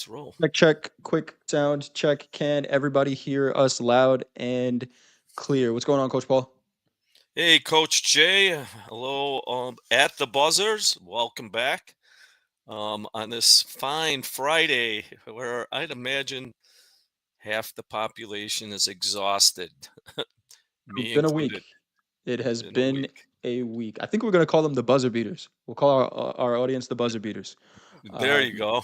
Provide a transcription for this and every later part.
Let's roll. Check, check, quick sound check. Can everybody hear us loud and clear? What's going on, Coach Paul? Hey, Coach Jay. Hello, at the buzzers. Welcome back on this fine Friday, where I'd imagine half the population is exhausted, It's me been a included. week. It has In a been week. a week. I think we're gonna call them the buzzer beaters. We'll call our audience the buzzer beaters. There Uh, you go.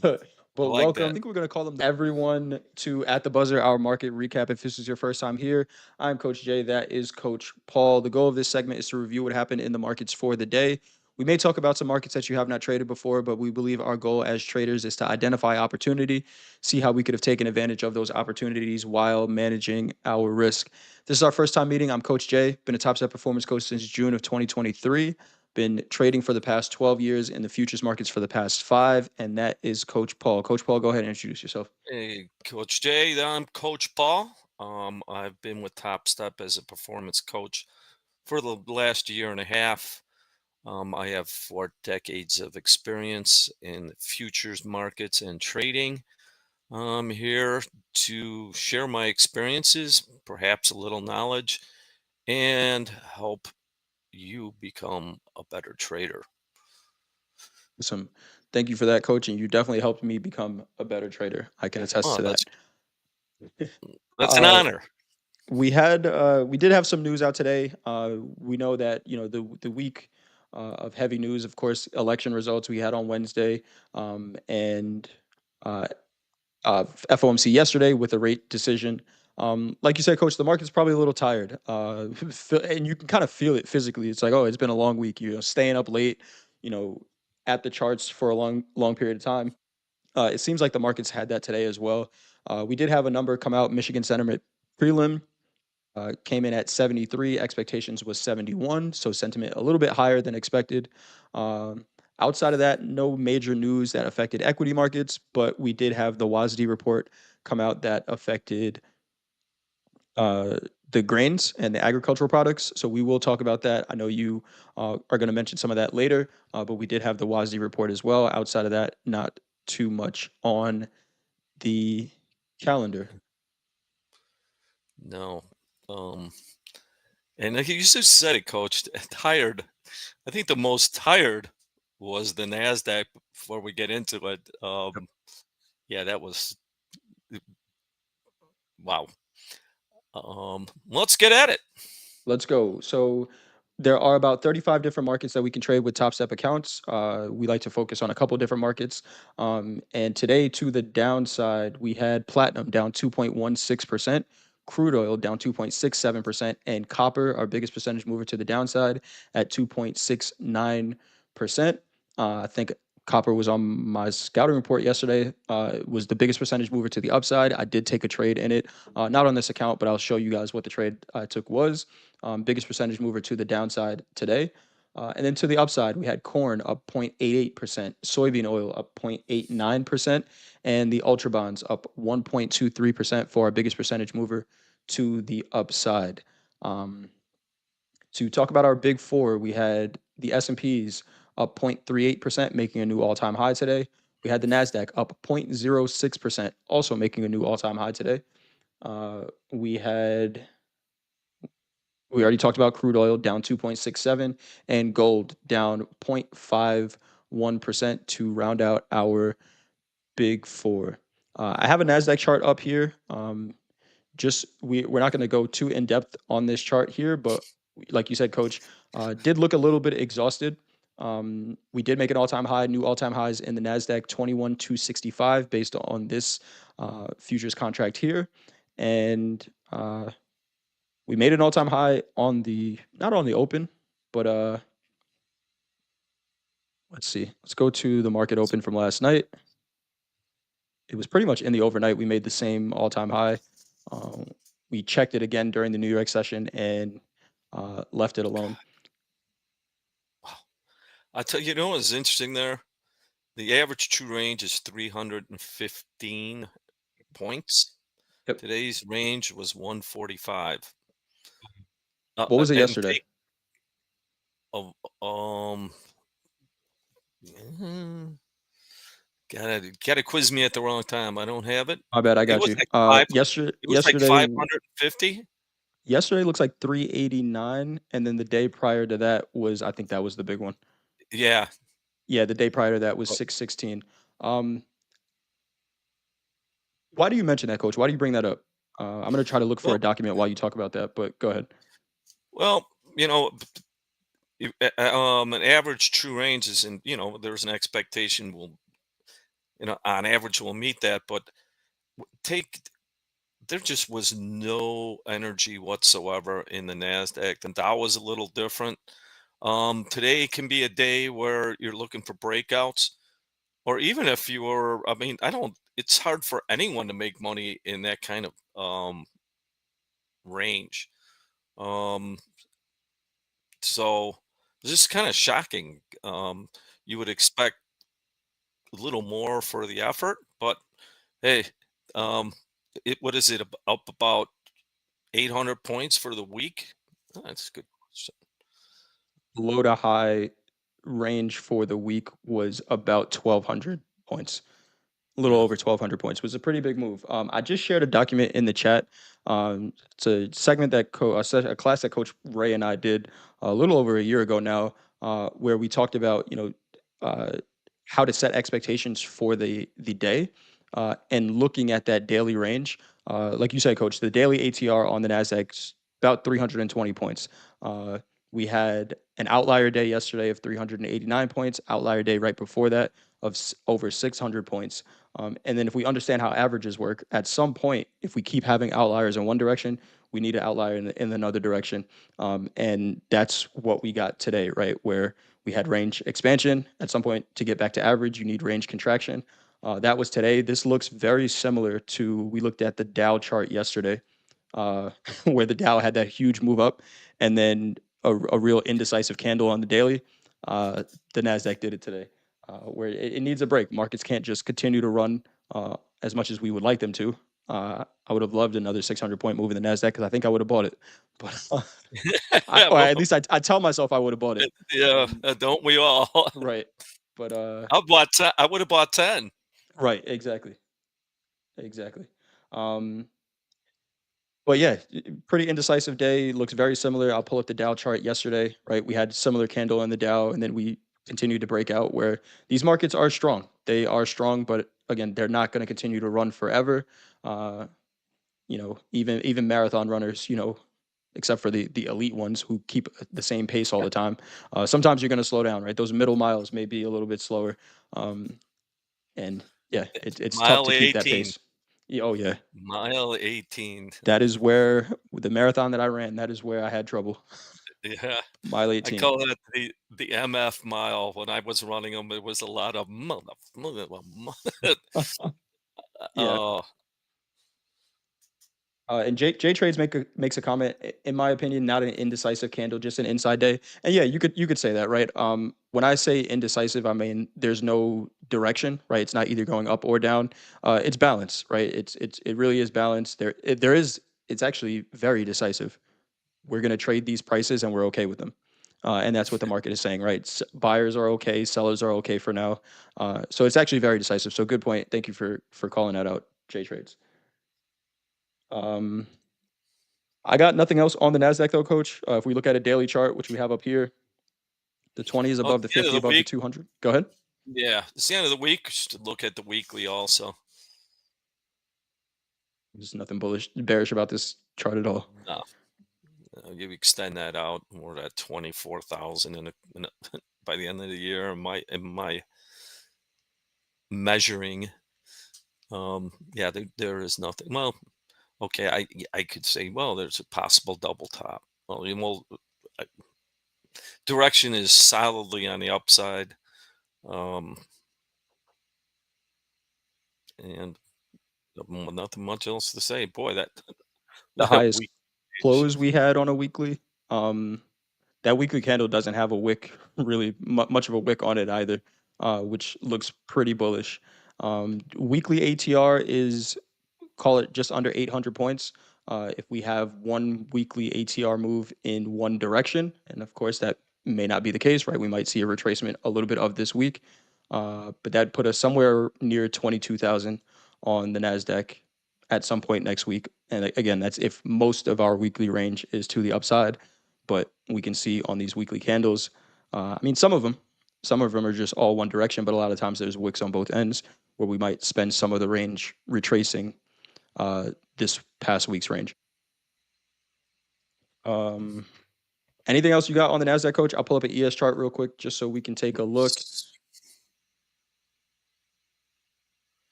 but, I but like welcome. I that. think we're gonna call them everyone to At the Buzzer, our market recap. If this is your first time here, I'm Coach Jay. That is Coach Paul. The goal of this segment is to review what happened in the markets for the day. We may talk about some markets that you have not traded before, but we believe our goal as traders is to identify opportunity, see how we could have taken advantage of those opportunities while managing our risk. This is our first time meeting. I'm Coach Jay, been a Topstep Performance Coach since June of 2023. Been trading for the past 12 years in the futures markets for the past 5, and that is Coach Paul. Coach Paul, go ahead and introduce yourself. Hey, Coach Jay. I'm Coach Paul. I've been with Top Step as a performance coach for the last year and a half. I have 4 decades of experience in futures markets and trading. I'm here to share my experiences, perhaps a little knowledge, and help you become a better trader. Some Thank you for that, Coach, and you definitely helped me become a better trader. I can attest Oh, to that. that's an Uh, honor. we did have some news out today. We know that the week of heavy news, of course, election results we had on Wednesday, and uh, FOMC yesterday with a rate decision. Like you said, Coach, the market's probably a little tired, and you can kind of feel it physically. It's like, oh, it's been a long week. Staying up late, you know, at the charts for a long period of time. It seems like the markets had that today as well. We did have a number come out. Michigan sentiment prelim came in at 73. Expectations was 71, so sentiment a little bit higher than expected. Outside of that, no major news that affected equity markets, but we did have the WASD report come out that affected uh, the grains and the agricultural products. So we will talk about that. I know you are going to mention some of that later, but we did have the WASD report as well. Outside of that, not too much on the calendar. No. Um, and like you just said it, Coach. Tired. I think the most tired was the Nasdaq. Before we get into it, yeah, that was wow. Let's get at it. Let's go. So there are about 35 different markets that we can trade with Top Step accounts. We like to focus on a couple different markets. And today, to the downside, we had platinum down 2.16%, crude oil down 2.67%, and copper, our biggest percentage mover to the downside, at 2.69%. I think copper was on my scouting report yesterday. Was the biggest percentage mover to the upside. I did take a trade in it, not on this account, but I'll show you guys what the trade I took was. Biggest percentage mover to the downside today. And then to the upside, we had corn up 0.88%, soybean oil up 0.89%, and the ultra bonds up 1.23% for our biggest percentage mover to the upside. Um, to talk about our big four, we had the S&Ps up 0.38%, making a new all-time high today. We had the Nasdaq up 0.06%, also making a new all-time high today. We had we already talked about crude oil down 2.67 and gold down 0.51% to round out our big four. I have a NASDAQ chart up here. We're not going to go too in depth on this chart here, but like you said, Coach, did look a little bit exhausted. We did make an all-time high, new all-time highs in the Nasdaq 21,265 based on this futures contract here, and we made an all-time high on the not on the open, but let's see. Let's go to the market open from last night. It was pretty much in the overnight. We made the same all-time high. Um, we checked it again during the New York session and left it alone. Wow. I tell you, what's interesting there? The average true range is 315 points. Yep. Today's range was 145. What was it And yesterday? take of mm, Gotta quiz me at the wrong time. I don't have it. My bad, I It got was you. like 5 it was like Yesterday 550? yesterday looks like 389, and then the day prior to that was, I think that was the big one. Yeah. Yeah, the day prior to that was Oh, 616. Um, why do you mention that, coach? Why do you bring that up? I'm gonna try to look for well a document while you talk about that, but go ahead. well, you know, an average true range is in, there's an expectation on average we'll meet that, but take there just was no energy whatsoever in the Nasdaq. The Dow was a little different. Today can be a day where you're looking for breakouts, or even if you were, I mean, I don't. It's hard for anyone to make money in that kind of range. Um, so this is kind of shocking. You would expect a little more for the effort, but hey, um, what is it up about 800 points for the week? Oh, that's a good question. Low to high range for the week was about 1,200 points. A little Yeah. over 1,200 points was a pretty big move. I just shared a document in the chat. It's a segment that a class that Coach Ray and I did a little over a year ago now, where we talked about uh, how to set expectations for the day, and looking at that daily range. Like you said, Coach, the daily ATR on the Nasdaq's about 320 points. Uh, we had an outlier day yesterday of 389 points. Outlier day right before that of over 600 points. And then if we understand how averages work, at some point, if we keep having outliers in one direction, we need an outlier in another direction. And that's what we got today, right? Where we had range expansion. At some point, to get back to average, you need range contraction. That was today. This looks very similar to, we looked at the Dow chart yesterday, where the Dow had that huge move up and then a real indecisive candle on the daily. Uh, the NASDAQ did it today, where it needs a break. Markets can't just continue to run as much as we would like them to. I would have loved another 600-point move in the NASDAQ because I think I would have bought it. But Yeah, or well, at least I tell myself I would have bought it. yeah, Um, don't we all? right. But I would have bought 10. right, exactly. Exactly. Um, But yeah, pretty indecisive day. Looks very similar. I'll pull up the Dow chart yesterday, right? We had similar candle in the Dow, and then we continued to break out where these markets are strong. They are strong, but again, they're not going to continue to run forever. Uh, even marathon runners, except for the elite ones who keep the same pace all the time. Sometimes you're going to slow down, right? Those middle miles may be a little bit slower, um, and yeah, it's tough Mile to keep that 18. pace. Oh yeah, Mile 18. that is where with the marathon that I ran, that is where I had trouble. Yeah. Mile I 18. call that the MF mile. When I was running them, it was a lot of Yeah. oh, And J Trades makes a comment. In my opinion, not an indecisive candle, just an inside day. And yeah, you could say that, right? When I say indecisive, I mean there's no direction, right? It's not either going up or down. It's balance, right? It really is balance. There is. It's actually very decisive. We're going to trade these prices and we're okay with them. And that's what the market is saying, right? Buyers are okay, sellers are okay for now. So it's actually very decisive. So good point. Thank you for calling that out, J Trades. Um, I got nothing else on the Nasdaq though, Coach. If we look at a daily chart, which we have up here, the 20 is well, above it's the the end 50, of the above the week. 200. Go ahead. Yeah, it's the end of the week. Just look at the weekly also. There's nothing bearish about this chart at all. No, you extend that out, we're at 24,000 by the end of the year. In my measuring, yeah, there is nothing. Well, okay, I could say, well, there's a possible double top. Uh, direction is solidly on the upside, um, and nothing much else to say. Boy, that The that highest week, close we had on a weekly, um, that weekly candle doesn't have a wick, really much of a wick on it either, which looks pretty bullish. Weekly ATR is, call it just under 800 points. If we have one weekly ATR move in one direction, and of course that may not be the case, right? We might see a retracement a little bit of this week. but that put us somewhere near 22,000 on the Nasdaq at some point next week. And again, that's if most of our weekly range is to the upside. But we can see on these weekly candles, I mean, some of them are just all one direction, but a lot of times there's wicks on both ends where we might spend some of the range retracing this past week's range. Um, Anything else you got on the Nasdaq, Coach? I'll pull up an ES chart real quick just so we can take a look.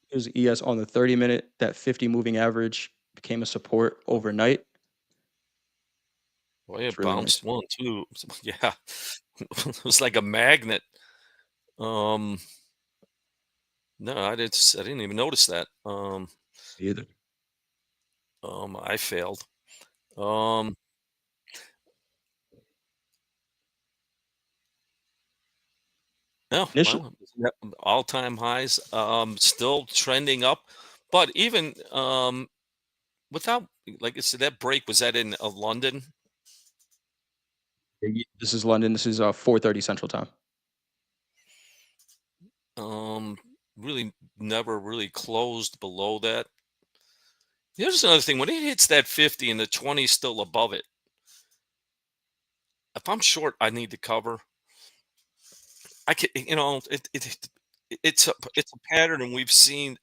Here's ES on the 30-minute. That 50 moving average became a support overnight. Boy, It's it really nice. bounced one, too. Yeah. It was like a magnet. Um, no, I didn't even notice that. Either. I failed. Um, no, Initially, well, yep, all-time highs, still trending up, but even, without like I said, that break, was that in, London? this is London. This is 4:30 Central Time. Um, really never really closed below that. Here's another thing, when it hits that 50 and the 20 is still above it, if I'm short, I need to cover. I can, it's a pattern, and we've seen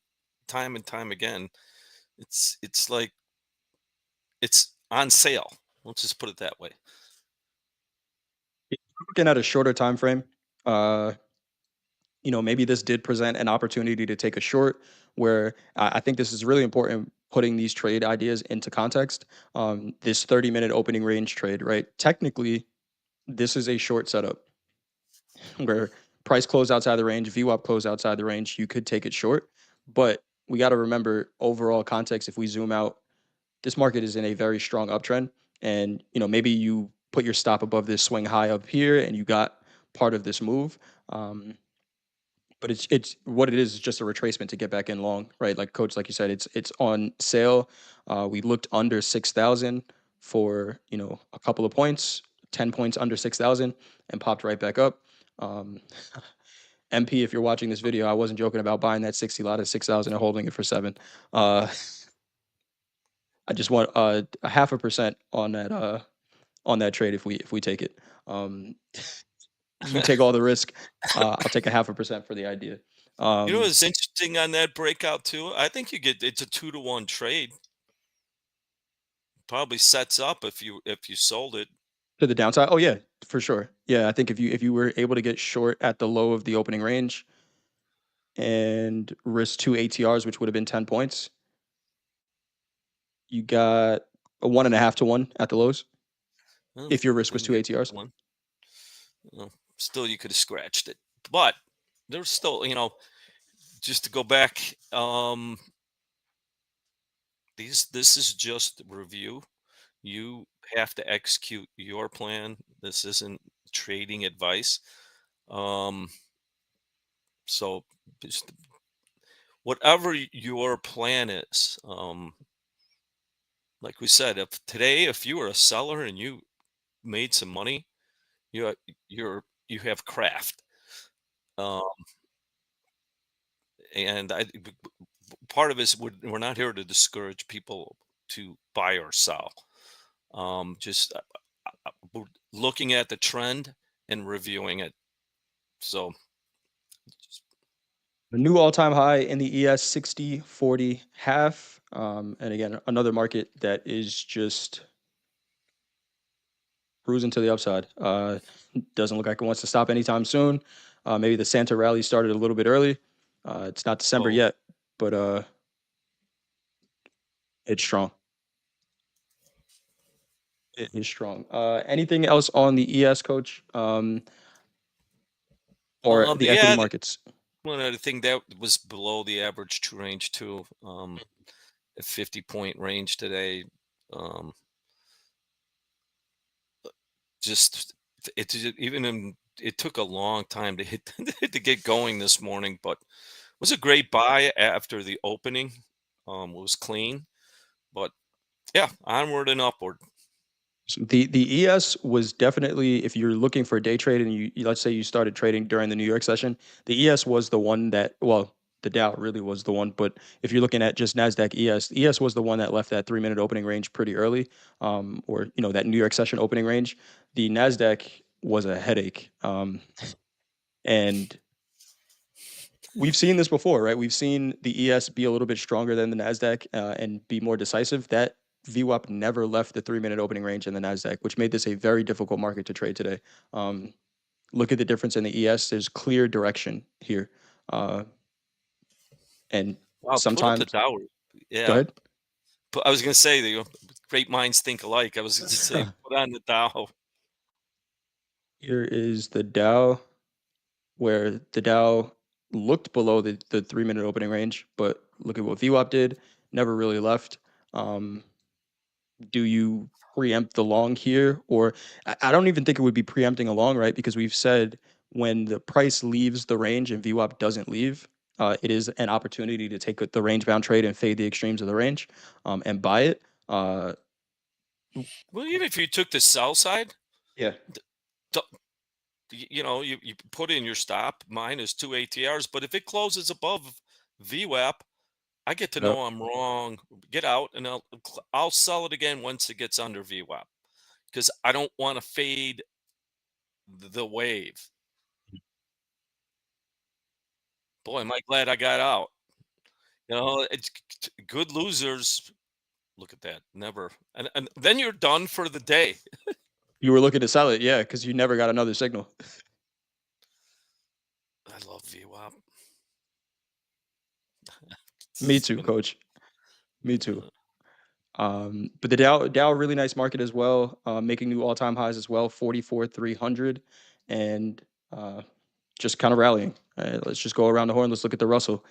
time and time again. It's like it's on sale. Let's just put it that way. Looking at a shorter time frame, uh, maybe this did present an opportunity to take a short where I think this is really important putting these trade ideas into context. This 30-minute opening range trade, right? Technically, this is a short setup where price close outside the range, VWAP close outside the range. You could take it short, but we got to remember overall context. If we zoom out, this market is in a very strong uptrend, and maybe you put your stop above this swing high up here, and you got part of this move. Um, but it's what it is just a retracement to get back in long, right? Like Coach, like you said, it's on sale. We looked under 6,000 for a couple of points, 10 points under 6,000, and popped right back up. Um, MP, if you're watching this video, I wasn't joking about buying that 60 lot at 6,000 and holding it for 7. Uh, I just want a 0.5% on that trade if we take it. You take all the risk. I'll take a 0.5% for the idea. You know Um, what's interesting on that breakout too? I think it's a 2-to-1 trade. Probably sets up if you sold it. to the downside. Oh yeah, for sure. Yeah, I think if you were able to get short at the low of the opening range and risk 2 ATRs, which would have been 10 points, you got a 1.5 to 1 at the lows Well, if your risk was didn't two get ATRs. that one. Well, still, you could have scratched it, but there's still, just to go back. This is just review. You have to execute your plan. This isn't trading advice. Um, so just whatever your plan is, like we said, if you were a seller and you made some money, you ha- you have craft. Um, and part of it is we're not here to discourage people to buy or sell. Just we're looking at the trend and reviewing it. So A new all-time high in the ES 60/40 half. And again, another market that is just cruising to the upside. Doesn't look like it wants to stop anytime soon. Maybe the Santa rally started a little bit early. It's not December oh, yet, but it's strong. It is strong. Anything else on the ES, Coach, or the equity yeah, markets? one other thing that was below the average true range too. A 50-point range today. Um, just it took a long time to hit to get going this morning, but it was a great buy after the opening. It was clean, but yeah, onward and upward. So the ES was definitely, if you're looking for a day trade and let's say you started trading during the New York session, the ES was the one that, well, the Dow really was the one, but if you're looking at just Nasdaq ES, the ES was the one that left that 3 minute opening range pretty early, or that New York session opening range. The Nasdaq was a headache, and we've seen this before, right? We've seen the ES be a little bit stronger than the Nasdaq and be more decisive. That VWAP never left the 3 minute opening range in the Nasdaq, which made this a very difficult market to trade today. Um, Look at the difference in the ES. There's clear direction here, uh, and Wow, put up the sometimes. Dow. Go Yeah, ahead. I was gonna say, great minds think alike. I was gonna say, put on the Dow. Here is the Dow, where the Dow looked below the 3 minute opening range, but look at what VWAP did. Never really left. Um, do you preempt the long here? Or I don't even think it would be preempting a long, right? Because we've said when the price leaves the range and VWAP doesn't leave, it is an opportunity to take the range bound trade and fade the extremes of the range and buy it. Uh, Well, even if you took the sell side, yeah. d- d- you put in your stop. Mine is 2 ATRs, but if it closes above VWAP, I get to Yeah. know I'm wrong. Get out, and I'll sell it again once it gets under VWAP because I don't want to fade the wave. Boy, am I glad I got out. It's good losers. Look at that. Never. And then you're done for the day. You were looking to sell it, yeah, because you never got another signal. I love VWAP. Me It's too, been, coach. Me too. uh, But the Dow really nice market as well, making new all time highs as well, 44,300, and uh, just kind of rallying. Let's just go around the horn. Let's look at the Russell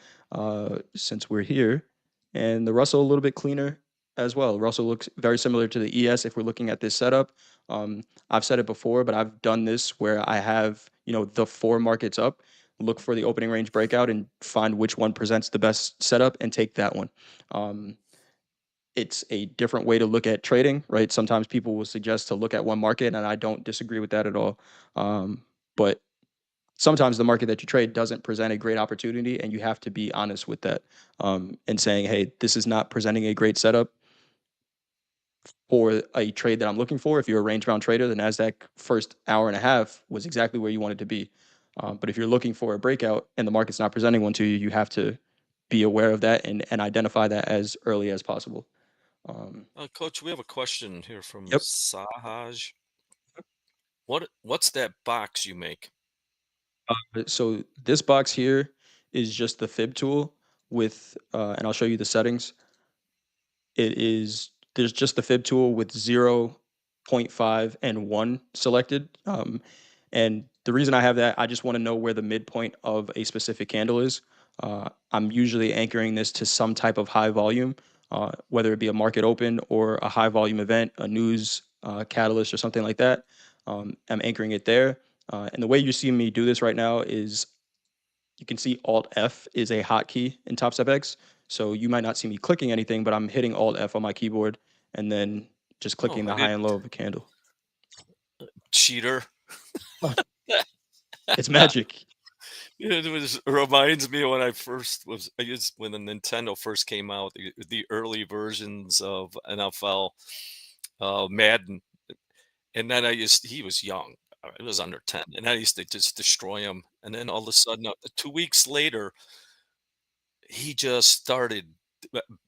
since we're here, and the Russell a little bit cleaner as well. Russell looks very similar to the ES if we're looking at this setup. I've said it before, but I've done this where I have the four markets up. Look for the opening range breakout and find which one presents the best setup and take that one. Um, it's a different way to look at trading, right? Sometimes people will suggest to look at one market, and I don't disagree with that at all. But sometimes the market that you trade doesn't present a great opportunity, and you have to be honest with that and saying, hey, this is not presenting a great setup for a trade that I'm looking for. If you're a range bound trader, the NASDAQ first hour and a half was exactly where you wanted to be. But if you're looking for a breakout and the market's not presenting one to you, you have to be aware of that and identify that as early as possible. Um, Coach, we have a question here from yep. Sahaj. What's that box you make? So this box here is just the fib tool with, and I'll show you the settings. It is there's just the fib tool with 0, 0.5, and 1 selected. And the reason I have that, I just want to know where the midpoint of a specific candle is. I'm usually anchoring this to some type of high volume, whether it be a market open or a high volume event, a news catalyst, or something like that. I'm anchoring it there. And the way you see me do this right now is you can see Alt F is a hotkey in TopStep X. So you might not see me clicking anything, but I'm hitting Alt F on my keyboard and then just Oh, clicking I the high did and low of a candle. cheater. It's magic. It reminds me of when I used when the Nintendo first came out, the early versions of NFL, Madden, and then he was young, he was under 10, and I used to just destroy him, and then all of a sudden, 2 weeks later, he just started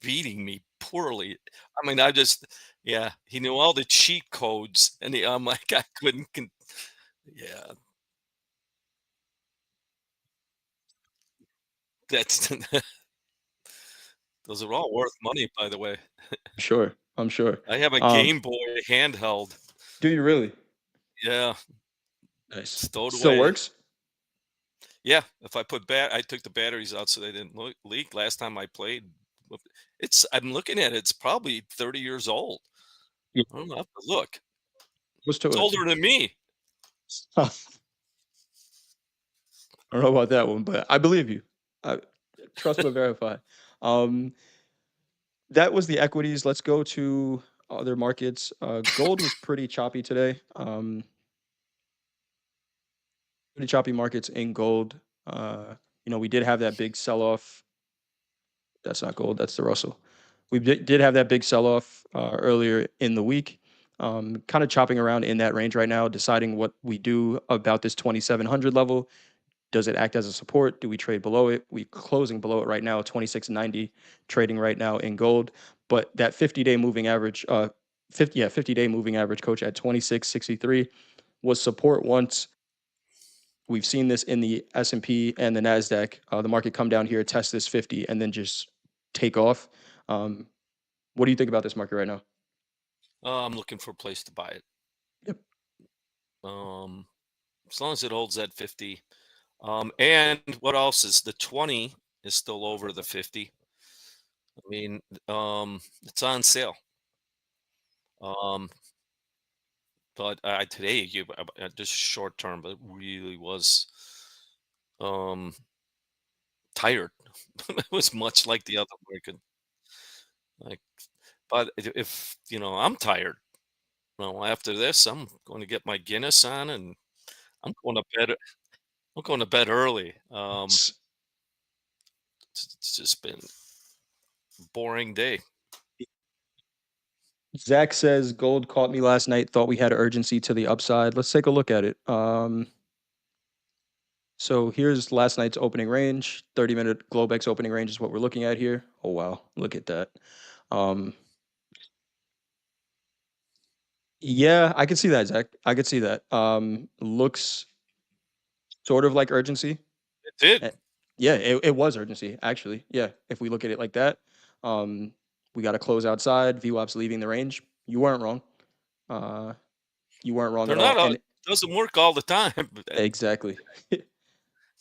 beating me poorly. I mean, yeah, he knew all the cheat codes, and I'm like, I couldn't, yeah, that's those are all worth money, by the way. Sure. I'm sure. I have a Um, Game Boy handheld. do you really? Yeah, Nice. stowed Still away. works? Yeah, if I took the batteries out so they didn't leak. Last time I played, I'm looking at it. It's probably 30 years old. Yeah. I don't know. I have to look. Close to It's it. older than me. I don't know about that one, but I believe you. I trust but verify. Um, that was the equities. Let's go to other markets, gold was pretty choppy today. Pretty choppy markets in gold. We did have that big sell off. That's not gold. That's the Russell. We did have that big sell off earlier in the week. Kind of chopping around in that range right now, deciding what we do about this 2,700 level. Does it act as a support? Do we trade below it? We closing below it right now, 26.90, trading right now in gold. But that 50-day moving average, 50-day moving average, coach, at 26.63 was support once. We've seen this in the S&P and the Nasdaq. The market come down here, test this 50, and then just take off. Um, what do you think about this market right now? I'm looking for a place to buy it. Yep. Um, as long as it holds at 50. And what else is the 20 is still over the 50. I mean, it's on sale. Um, but today, just short term, but it really was um, tired. It was much like the other market. Like, but if I'm tired. Well, after this, I'm going to get my Guinness on, and I'm going to bed. I'm going to bed early. S- It's just been a boring day. Zach says gold caught me last night. Thought we had urgency to the upside. Let's take a look at it. So here's last night's opening range. 30-minute Globex opening range is what we're looking at here. Oh wow, look at that. Um, yeah, I could see that, Zach. I could see that. Looks sort of like urgency. It did. Eh, Yeah, it was urgency, actually. Yeah, if we look at it like that, um, we got to close outside. VWAP's leaving the range. You weren't wrong. Uh, you weren't wrong They're at all. not. And Doesn't work all the time. exactly,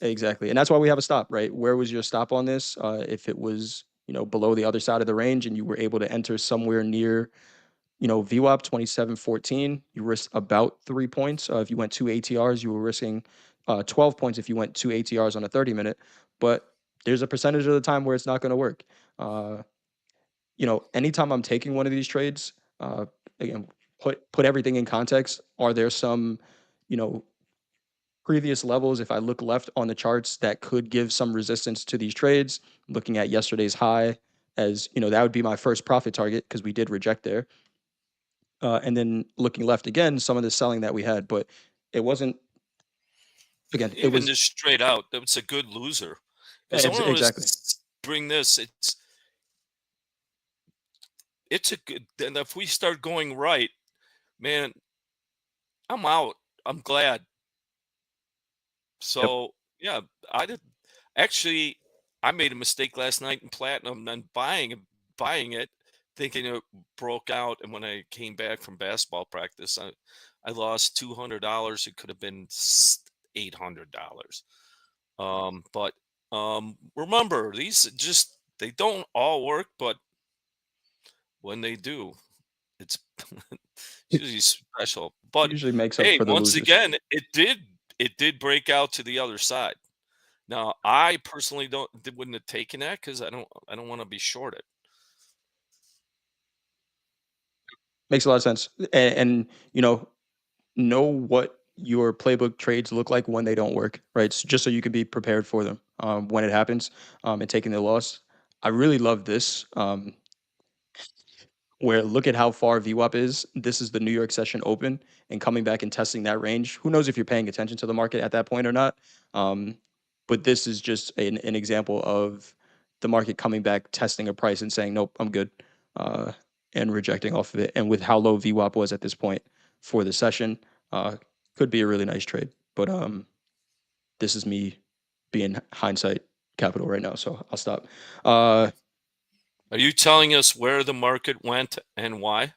exactly. And that's why we have a stop, right? Where was your stop on this? If it was, below the other side of the range, and you were able to enter somewhere near, VWAP 27.14, you risk about 3 points. If you went two ATRs, you were risking 12 points if you went two ATRs on a 30-minute. But there's a percentage of the time where it's not going to work. Uh, Anytime I'm taking one of these trades, again, put everything in context. Are there some, you know, previous levels, if I look left on the charts, that could give some resistance to these trades? Looking at yesterday's high, as that would be my first profit target because we did reject there. And then looking left again, some of the selling that we had, but it wasn't, again, it Even was just straight out, that's a good loser. Because I want exactly. to bring this. It's a good. And if we start going right, man, I'm out. I'm glad. Yep. So yeah, I did. Actually, I made a mistake last night in platinum and buying it, thinking it broke out. And when I came back from basketball practice, I lost $200. It could have been $800. But remember, these just they don't all work, but when they do, it's it's It usually special. But usually makes up hey, for the once losers. again, it did break out to the other side. Now, I personally wouldn't have taken that because I don't want to be shorted. Makes a lot of sense. And know what your playbook trades look like when they don't work, right? Just so you can be prepared for them when it happens, and taking the loss. I really love this. Where look at how far VWAP is. This is the New York session open and coming back and testing that range. Who knows if you're paying attention to the market at that point or not? Um, but this is just an example of the market coming back, testing a price and saying, nope, I'm good, uh, and rejecting off of it. And with how low VWAP was at this point for the session, uh, could be a really nice trade. But this is me being hindsight capital right now. So I'll stop. Uh, Are you telling us where the market went and why?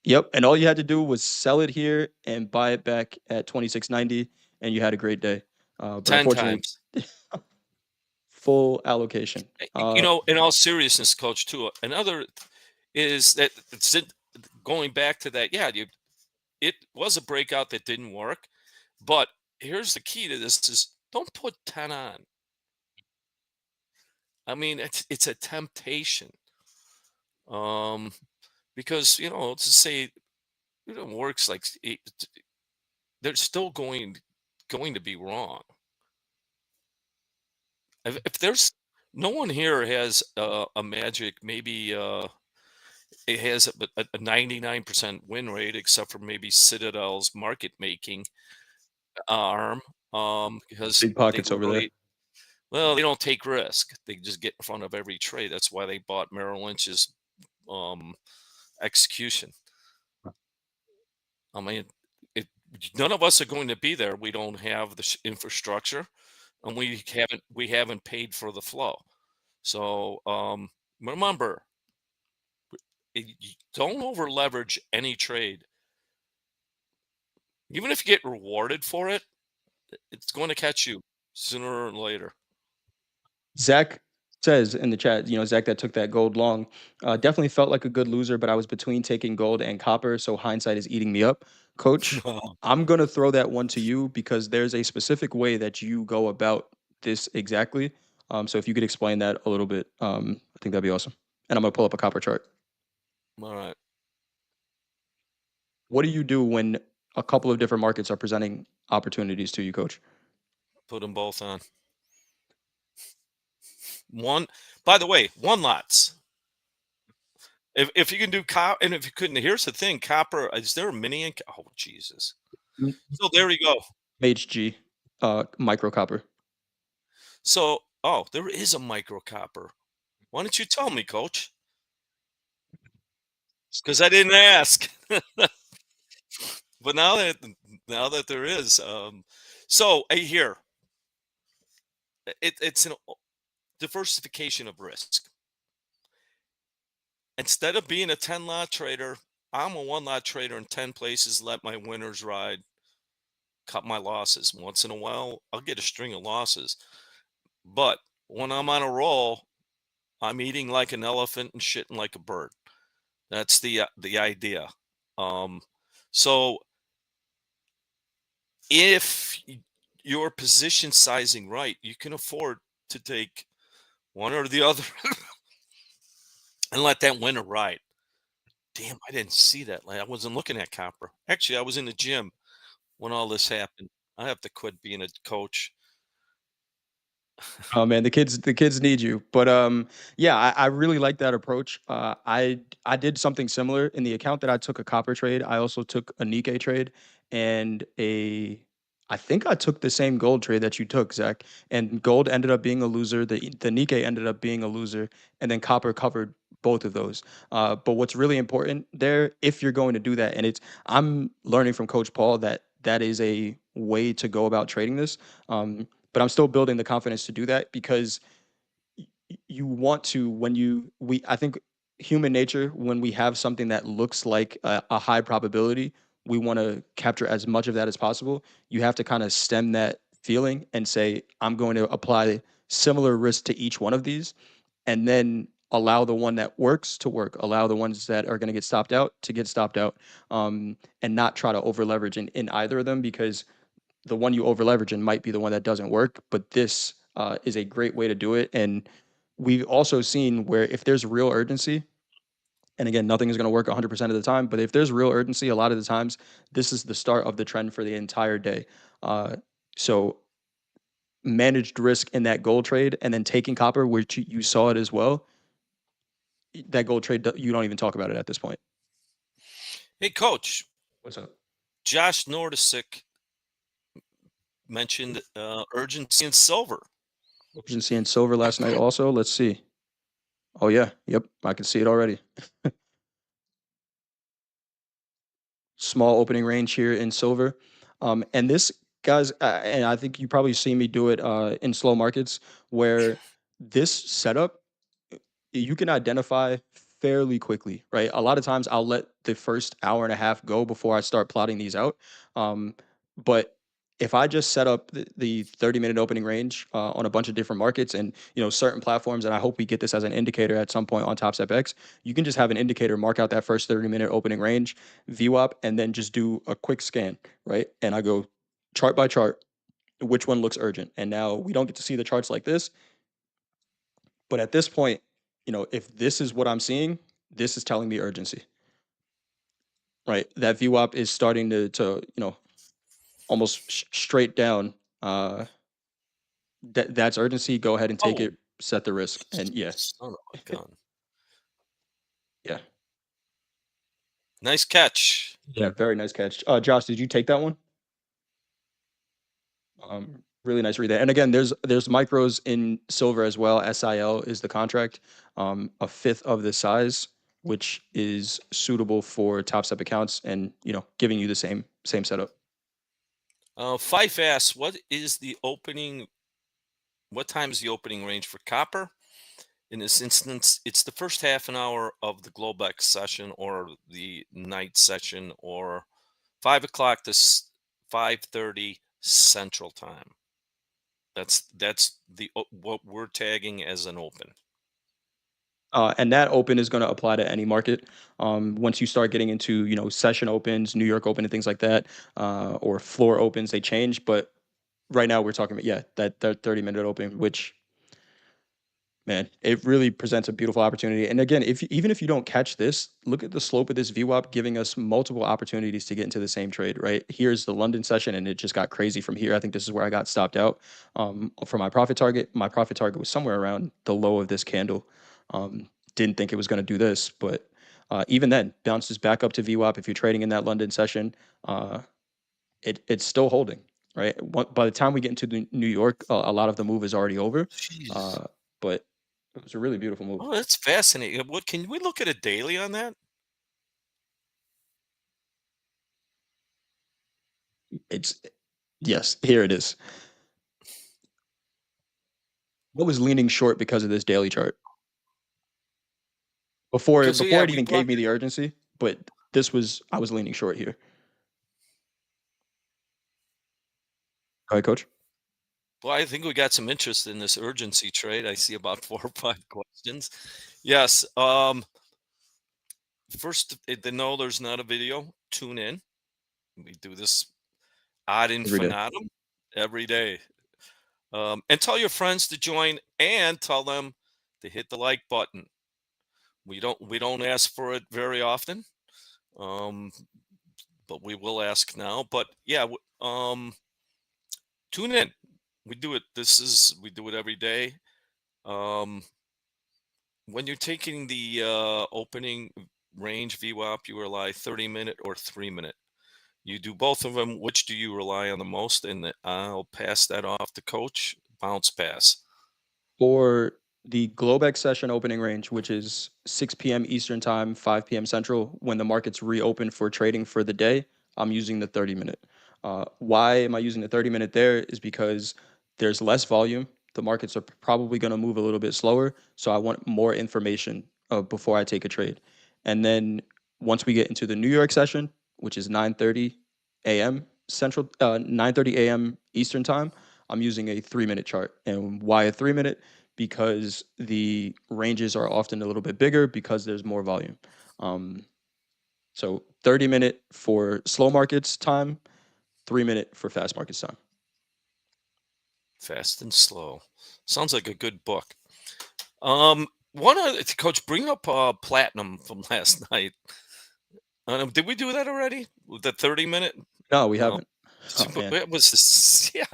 Yep, and all you had to do was sell it here and buy it back at 26.90, and you had a great day. But 10 unfortunately, times. full allocation. In all seriousness, coach, too, another is that going back to that, yeah, it was a breakout that didn't work. But here's the key to this is don't put 10 on. I mean, it's a temptation. Um, because let's just say works like they're still going to be wrong. If there's no one here has a magic, maybe it has a 99% win rate, except for maybe Citadel's market making arm, because Big they pockets over there. literally, well, they don't take risk. They just get in front of every trade. That's why they bought Merrill Lynch's um, execution. I mean, it, none of us are going to be there. We don't have the infrastructure, and we haven't paid for the flow. So remember, don't over leverage any trade. Even if you get rewarded for it, it's going to catch you sooner or later. Zach says in the chat, Zach that took that gold long, definitely felt like a good loser, but I was between taking gold and copper, so hindsight is eating me up. Coach, I'm gonna throw that one to you because there's a specific way that you go about this exactly. So if you could explain that a little bit, I think that'd be awesome. And I'm gonna pull up a copper chart. All right, What do you do when a couple of different markets are presenting opportunities to you, Coach? put them both on. One, by the way, one lots. If you can do copper, and if you couldn't, here's the thing: copper. Is there a mini? Oh Jesus! So there you go. HG, micro copper. So there is a micro copper. Why don't you tell me, Coach? Because I didn't ask. But now that there is, so here it's an diversification of risk. Instead of being a 10 lot trader, I'm a 1 lot trader in 10 places. Let my winners ride, cut my losses. Once in a while, I'll get a string of losses. But when I'm on a roll, I'm eating like an elephant and shitting like a bird. That's the idea. Um, so if your position sizing right, you can afford to take one or the other and let that winner ride. Damn, I didn't see that. Like, I wasn't looking at copper. Actually, I was in the gym when all this happened. I have to quit being a coach. Oh man, the kids need you. But yeah, I really like that approach. I did something similar in the account that I took a copper trade. I also took a Nikkei trade and a I think I took the same gold trade that you took, Zach. And gold ended up being a loser. The Nikkei ended up being a loser, and then copper covered both of those. But what's really important there, if you're going to do that, and I'm learning from Coach Paul that that is a way to go about trading this. But I'm still building the confidence to do that because you want to when you we I think human nature when we have something that looks like a high probability, we want to capture as much of that as possible. You have to kind of stem that feeling and say, I'm going to apply similar risk to each one of these, and then allow the one that works to work, allow the ones that are going to get stopped out to get stopped out, and not try to over leverage in either of them because the one you over leverage in might be the one that doesn't work. But this is a great way to do it. And we've also seen where if there's real urgency, and again, nothing is going to work 100% of the time, but if there's real urgency, a lot of the times, this is the start of the trend for the entire day. So managed risk in that gold trade and then taking copper, which you saw it as well. That gold trade, you don't even talk about it at this point. Hey, Coach, What's up? Josh Nordisick mentioned urgency in silver. Urgency in silver last night also. Let's see. Oh, yeah. Yep. I can see it already. Small opening range here in silver. And this, guys, and I think you probably see me do it in slow markets where this setup you can identify fairly quickly, right? A lot of times I'll let the first hour and a half go before I start plotting these out. But if I just set up the 30-minute opening range on a bunch of different markets and certain platforms, and I hope we get this as an indicator at some point on TopstepX, you can just have an indicator mark out that first 30-minute opening range, VWAP, and then just do a quick scan, right? And I go chart by chart, which one looks urgent. And now we don't get to see the charts like this, but at this point, if this is what I'm seeing, This is telling me urgency, right? That VWAP is starting to almost straight down. Uh, that's urgency. Go ahead and take Oh, it. Set the risk, and yeah, son of a gun. yeah, Nice catch. yeah. Very nice catch, Josh. Did you take that one? Really nice read there. And again, there's micros in silver as well. SIL is the contract, a fifth of the size, which is suitable for top step accounts, and giving you the same setup. Fife asks, what time is the opening range for copper? In this instance, it's the first half an hour of the Globex session or the night session, or 5 o'clock to 5:30 Central Time. That's what we're tagging as an open. And that open is going to apply to any market. Once you start getting into session opens, New York Open, and things like that, or floor opens, they change. But right now we're talking about that 30-minute open, which, man, it really presents a beautiful opportunity. And again, even if you don't catch this, look at the slope of this VWAP, giving us multiple opportunities to get into the same trade. Right here's the London session, and it just got crazy from here. I think this is where I got stopped out for my profit target. My profit target was somewhere around the low of this candle. Didn't think it was going to do this, but even then, bounces back up to VWAP. If you're trading in that London session, it's still holding. Right, by the time we get into the New York, a lot of the move is already over. Jeez. But it was a really beautiful move. Oh, that's fascinating. What can we look at a daily on that? It's Yes, here it is. I was leaning short because of this daily chart before Because yeah, before it we even gave brought me the urgency, but I was leaning short here. Go ahead, coach. Well, I think we got some interest in this urgency trade. I see about 4 or 5 questions. Yes, first, to know there's not a video, tune in. We do this ad Every day. infinitum every day. And tell your friends to join, and tell them to hit the like button. We don't ask for it very often, um, but we will ask now. But yeah, tune in. We do it. We do it every day. Um, when you're taking the opening range VWAP, you rely 30-minute or 3-minute. You do both of them. Which do you rely on the most? And I'll pass that off to Coach. Bounce pass. For the Globex session opening range, which is 6 p.m. Eastern time, 5 p.m. Central, when the markets reopen for trading for the day, I'm using the 30-minute. Why am I using the 30-minute there? Is because there's less volume. The markets are probably going to move a little bit slower. So I want more information before I take a trade. And then once we get into the New York session, which is 9:30 a.m. Central, 9:30 a.m. Eastern time, I'm using a 3-minute chart. And why a 3-minute? Because the ranges are often a little bit bigger because there's more volume. Um, so 30-minute for slow markets time, 3-minute for fast markets time. Fast and slow. Sounds like a good book. One other, Coach, bring up platinum from last night. Did we do that already? With the 30-minute? No, we No. haven't. Oh man, It was yeah.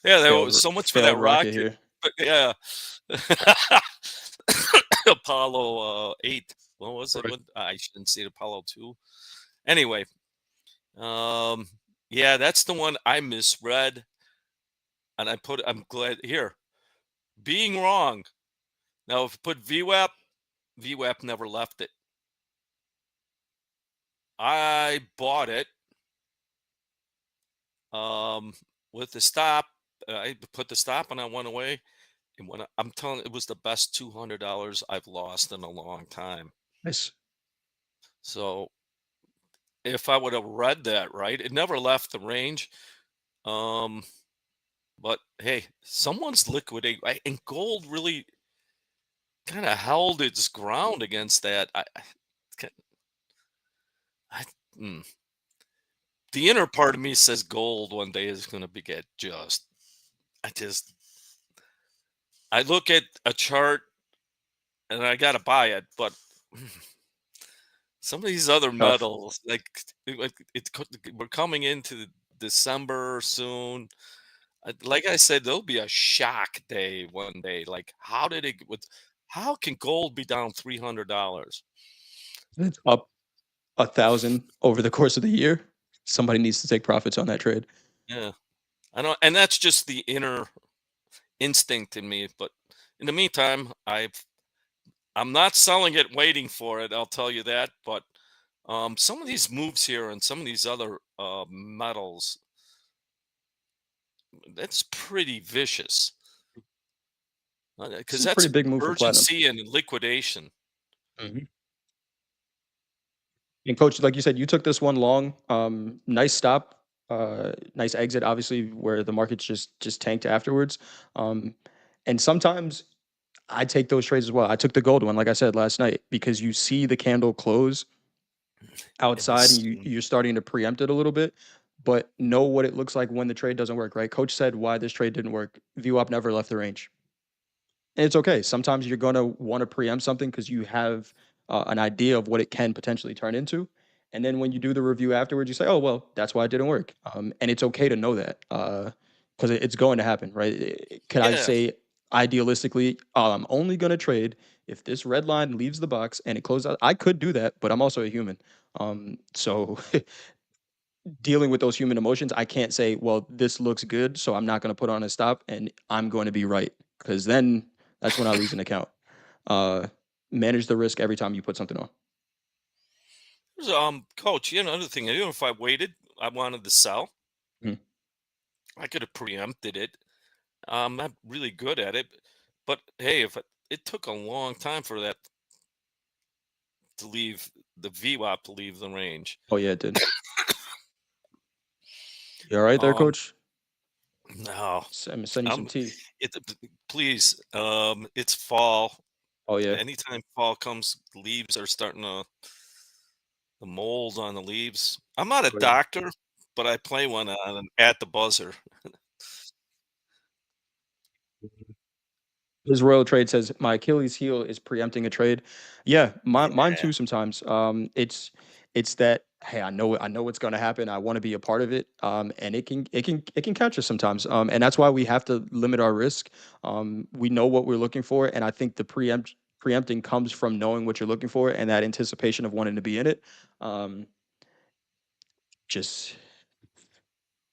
Yeah, there was so much for that failed rocket rocket. here. But yeah. Apollo 8. What was it? Right. What, I shouldn't say Apollo 2. Anyway, um yeah, that's the one I misread, and I'm glad here. Being wrong. Now if I put VWAP never left it. I bought it um with the stop. I put the stop and I went away. And I'm telling you, it was the best $200 I've lost in a long time. Nice. So if I would have read that right, it never left the range. Um, but hey, someone's liquidating, and gold really kind of held its ground against that. It's I, mm. The inner part of me says gold one day is going to be get just. I just I look at a chart and I got to buy it, but Some of these other Tough. metals, we're coming into December soon. Like I said, there'll be a shock day one day. Like, how can gold be down $300? It's up 1,000 over the course of the year. Somebody needs to take profits on that trade. Yeah, I know, and that's just the inner instinct in me. But in the meantime, I'm not selling it, waiting for it. I'll tell you that. But some of these moves here and some of these other metals, that's pretty vicious This because is a pretty that's big move for platinum. urgency and liquidation. Mhm. And coach, like you said, you took this one long. Nice stop, nice exit. Obviously, where the markets just tanked afterwards. Um, and sometimes I take those trades as well. I took the gold one, like I said last night, because you see the candle close It outside, and was, you're starting to preempt it a little bit. But know what it looks like when the trade doesn't work, right? Coach said why this trade didn't work. VWAP never left the range. And it's okay. Sometimes you're going to want to preempt something because you have an idea of what it can potentially turn into. And then when you do the review afterwards, you say, "Oh, well, that's why it didn't work." And it's okay to know that because it's going to happen, right? Could I yeah. say idealistically, I'm only going to trade if this red line leaves the box and it closes out? I could do that, but I'm also a human. So dealing with those human emotions, I can't say, well, this looks good, so I'm not going to put on a stop and I'm going to be right. Because then that's when I lose an account. Uh, manage the risk every time you put something on. So, coach, another thing, if I waited, I wanted to sell. Mhm. I could have preempted it. I'm not really good at it, but hey, if it took a long time for that to leave the VWAP to leave the range. Oh, yeah, it did. You all right there, Um, coach? no, I'm gonna send you some I'm tea. please. It's fall. Oh, yeah. Anytime fall comes, leaves are starting to the mold on the leaves. I'm not a Oh, yeah. doctor, but I play one on at the buzzer. His royal trade says my Achilles heel is preempting a trade. Yeah, mine Yeah. too. Sometimes it's that hey, I know what's going to happen. I want to be a part of it. And it can catch us sometimes. And that's why we have to limit our risk. We know what we're looking for, and I think the preempting comes from knowing what you're looking for and that anticipation of wanting to be in it. Um, just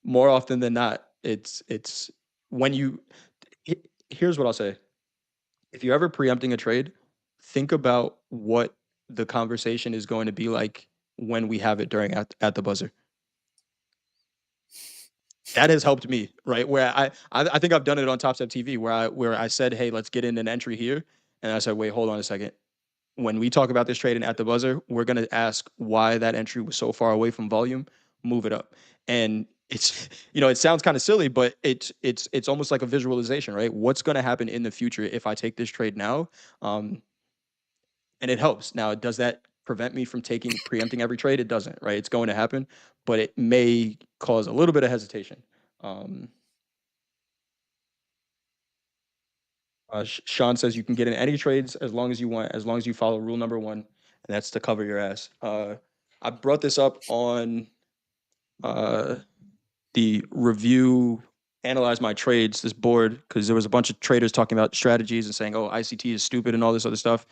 more often than not, it's when you. Here's what I'll say: if you're ever preempting a trade, think about what the conversation is going to be like when we have it during at the buzzer. That has helped me, right? Where I think I've done it on Topstep TV where I said, "Hey, let's get in an entry here," and I said, "Wait, hold on a second. When we talk about this trade and at the buzzer, we're gonna ask why that entry was so far away from volume. Move it up." And it's it sounds kind of silly, but it's almost like a visualization, right? What's going to happen in the future if I take this trade now? Um, and it helps. Now, does that prevent me from taking preempting every trade? It doesn't, right? It's going to happen, but it may cause a little bit of hesitation. Um, Sean says you can get in any trades as long as you want, as long as you follow rule number one, and that's to cover your ass. I brought this up on uh, the review, analyze my trades, this board, because there was a bunch of traders talking about strategies and saying, oh, ICT is stupid and all this other stuff.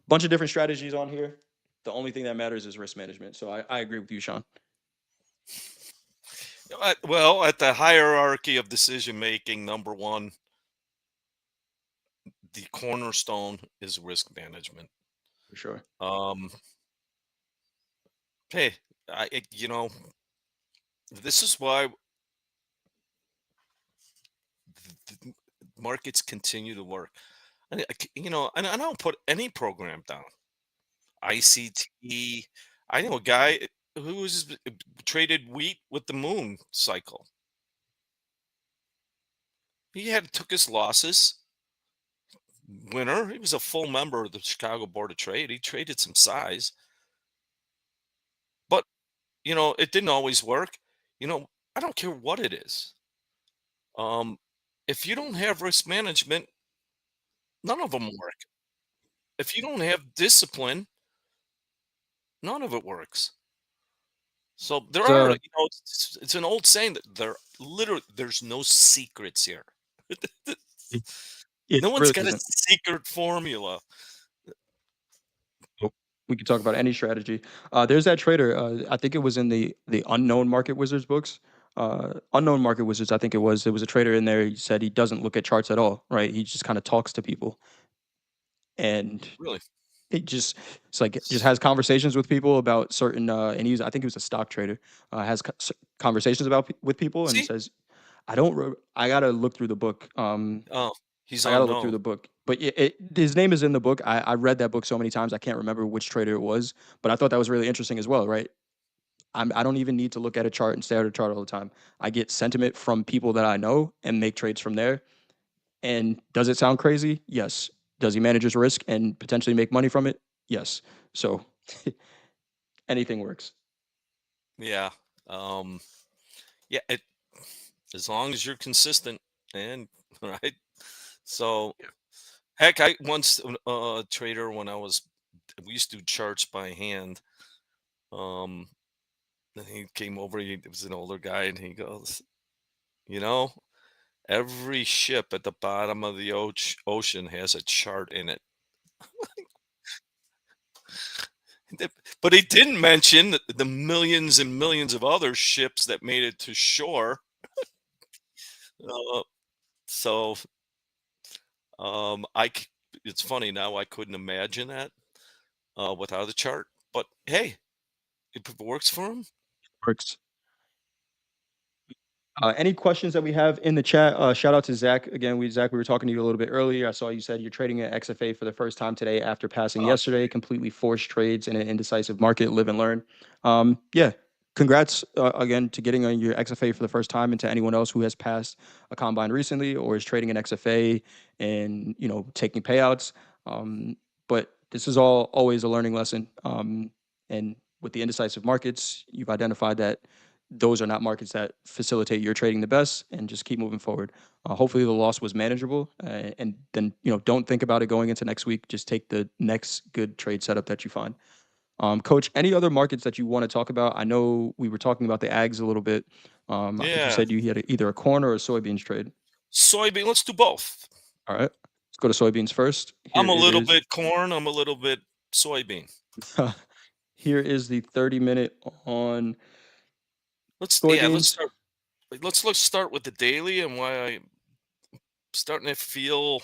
Bunch of different strategies on here. The only thing that matters is risk management. So I agree with you, Sean. Well, at the hierarchy of decision making, number one, the cornerstone is risk management. For sure. Um, hey, this is why the markets continue to work. And I don't put any program down. ICT. I know a guy who was traded wheat with the moon cycle. He had took his losses. Winner. He was a full member of the Chicago Board of Trade. He traded some size, but it didn't always work. I don't care what it is. Um, if you don't have risk management, none of them work. If you don't have discipline, None of it works. So there are, So it's an old saying that there's no secrets here. it, it No one's really got a isn't. secret formula. Nope. We could talk about any strategy. There's that trader. I think it was in the Unknown Market Wizards books. Unknown Market Wizards. I think it was. There was a trader in there. He said he doesn't look at charts at all. Right. He just kind of talks to people, and Really. it just it's like just has conversations with people about certain. And I think he was a stock trader. Has conversations with people and See? says, I gotta look through the book. Oh, he's I gotta look through unknown. the book, but his name is in the book. I read that book so many times I can't remember which trader it was, but I thought that was really interesting as well. Right? I don't even need to look at a chart and stare at a chart all the time. I get sentiment from people that I know and make trades from there. And does it sound crazy? Yes. Does he manage his risk and potentially make money from it? Yes. So anything works. Yeah. Um, yeah, as long as you're consistent and right. So Yeah. heck, I once a trader when we used to do charts by hand. Um, and he came over. He was an older guy, and he goes, you know, every ship at the bottom of the ocean has a chart in it. But he didn't mention the millions and millions of other ships that made it to shore. Uh, so I it's funny now I couldn't imagine that without a chart. But hey, if it works for him, Works. Any questions that we have in the chat? Shout out to Zach again. Zach, we were talking to you a little bit earlier. I saw you said you're trading at XFA for the first time today after passing yesterday. Completely forced trades in an indecisive market. Live and learn. Yeah, congrats again to getting on your XFA for the first time, and to anyone else who has passed a combine recently or is trading an XFA and taking payouts. But this is all always a learning lesson. And with the indecisive markets, you've identified that those are not markets that facilitate your trading the best, and just keep moving forward. Hopefully the loss was manageable, and then don't think about it going into next week. Just take the next good trade setup that you find. Coach, any other markets that you want to talk about? I know we were talking about the ags a little bit. I think you yeah, said you had either a corn or a soybeans trade. soybean. Let's do both. All right, let's go to soybeans first. Here I'm a it little is. bit corn. I'm a little bit soybean. Here is the 30-minute on Let's soybeans. start. Let's start with the daily and why I'm starting to feel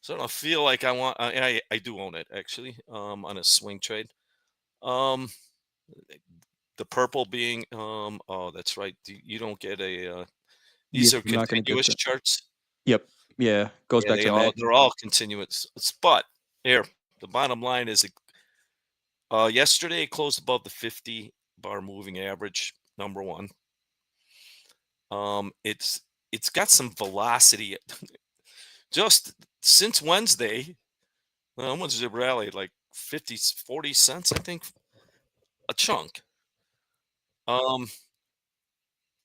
starting to feel like I want. I do own it actually. On a swing trade. Um, the purple being oh, that's right. You don't get a Yeah, these are you're not going to get continuous the. charts. Yep. Yeah, goes Yeah, back to May. they're all continuous. But here, the bottom line is yesterday it closed above the 50 bar moving average, number one. It's got some velocity just since Wednesday. Well, Wednesday rallied like 50, 40 cents, I think, a chunk. Um,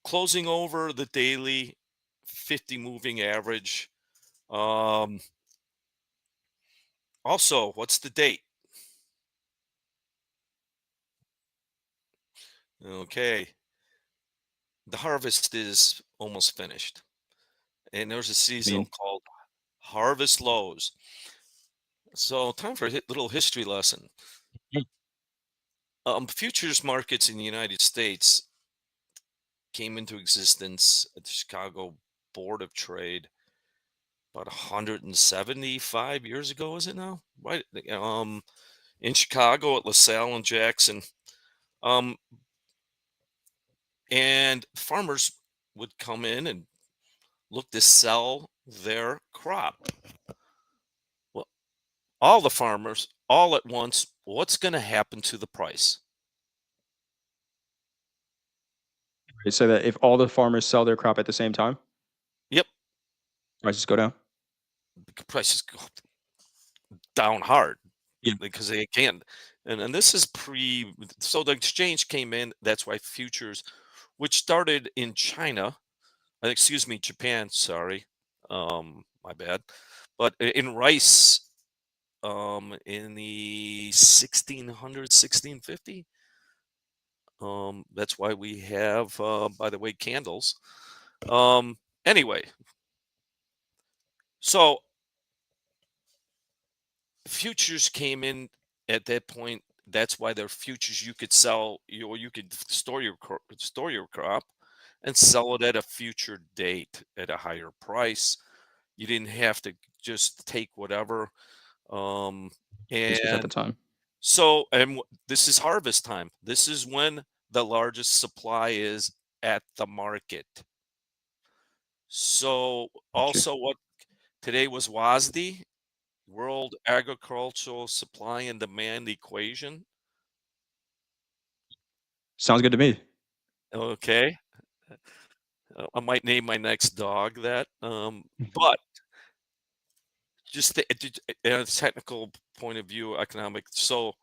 Closing over the daily 50 moving average. Um, Also, what's the date? Okay, the harvest is almost finished, and there's a I mean, season called harvest lows. So, time for a little history lesson. mm, Futures markets in the United States came into existence at the Chicago Board of Trade about 175 years ago. Is it now? Right. In Chicago at LaSalle and Jackson. Um, and farmers would come in and look to sell their crop. Well, all the farmers, all at once, what's going to happen to the price? they say that if all the farmers sell their crop at the same time, Yep, prices go down. the prices go down hard Yeah. because they can't. And this is so the exchange came in. That's why futures, which started in China, excuse me, Japan, sorry, my bad, but in rice in the 1600, 1650. That's why we have, by the way, candles. Anyway, so futures came in at that point. That's why they're futures. You could sell, you could store your crop and sell it at a future date at a higher price. You didn't have to just take whatever. Um, Basis at the and time. so, this is harvest time. This is when the largest supply is at the market. So, Got you. also, what today was WASD, World Agricultural Supply and Demand Equation. Sounds good to me. Okay, I might name my next dog that. But just a technical point of view, economic. So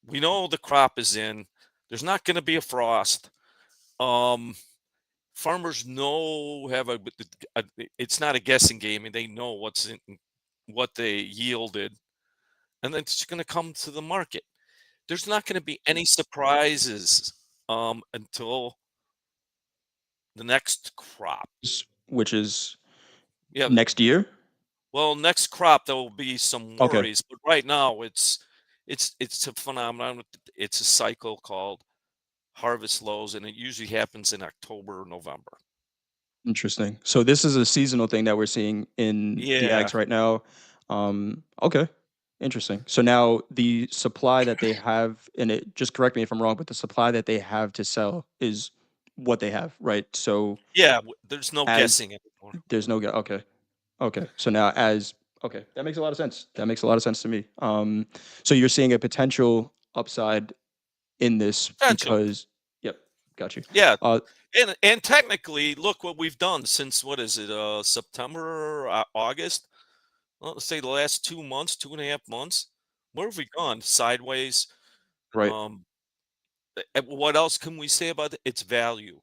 we know the crop is in. There's not going to be a frost. Um, Farmers know it's not a guessing game, and they know what they yielded, and then it's going to come to the market. There's not going to be any surprises until the next crop. Which is Yeah, next year? well, next crop there will be some Okay. worries, but right now it's a phenomenon. It's a cycle called harvest lows, and it usually happens in October or November. Interesting. So this is a seasonal thing that we're seeing in the Yeah, ags right now. Okay. Interesting. So now the supply that they have, and it just correct me if I'm wrong, but the supply that they have to sell is what they have, right? So yeah. There's no as guessing anymore. there's no okay. Okay. So now as okay, that makes a lot of sense. That makes a lot of sense to me. So you're seeing a potential upside in this Potential. because yep, got you. Yeah, Uh and technically, look what we've done since what is it? September, August. Well, let's say the last 2 months, 2.5 months. Where have we gone? Sideways. right. Um, what else can we say about it? It's value.